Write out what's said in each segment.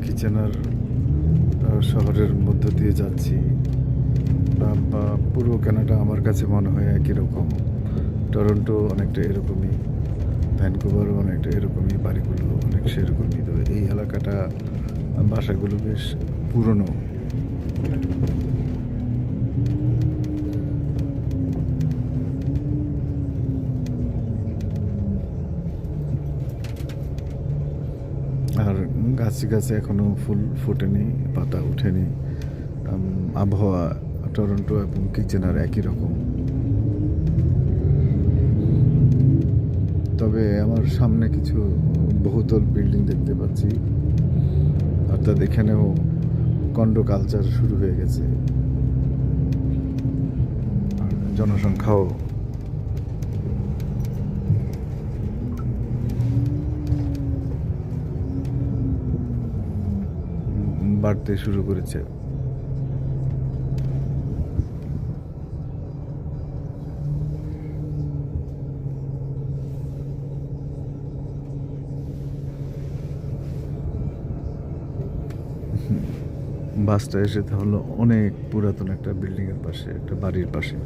Kitchener শহরের মধ্য দিয়ে যাচ্ছি। বা পুরো কানাডা আমার কাছে মনে হয় একই রকম। টরন্টো অনেকটা এরকমই, ভ্যানকুভারও অনেকটা এরকমই, বাড়িগুলো অনেক সেরকমই। তো এই এলাকাটা বাসাগুলো বেশ পুরনো। আর গাছে গাছে এখনো ফুল ফোটেনি, পাতা ওঠেনি। আবহাওয়া টরন্টো এবং কিচেনার একই রকম। তবে আমার সামনে কিছু বহুতল বিল্ডিং দেখতে পাচ্ছি, অর্থাৎ এখানেও কন্ডো কালচার শুরু হয়ে গেছে। আর জনসংখ্যাও বাড়তে শুরু করেছে। বাসটা এসে হলো অনেক পুরাতন একটা বিল্ডিংয়ের পাশে, একটা বাড়ির পাশে।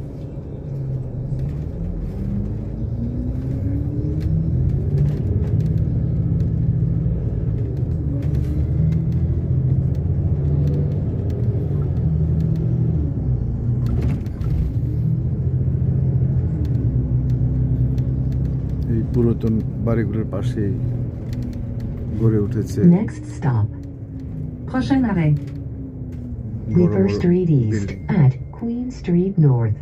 এই পুরাতন বাড়িগুলোর পাশেই গড়ে উঠেছে Next stop. Prochain arrêt. বড় Weaver বড় Street East building. at Queen Street North.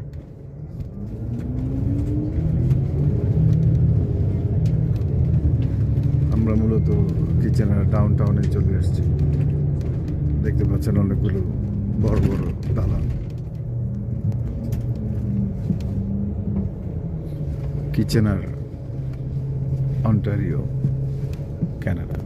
আমরা মূলত কিচেনার ডাউন টাউনে চলে এসেছি। দেখতে পাচ্ছেন অনেকগুলো বড় বড় দালান। Kitchener, Ontario, Canada.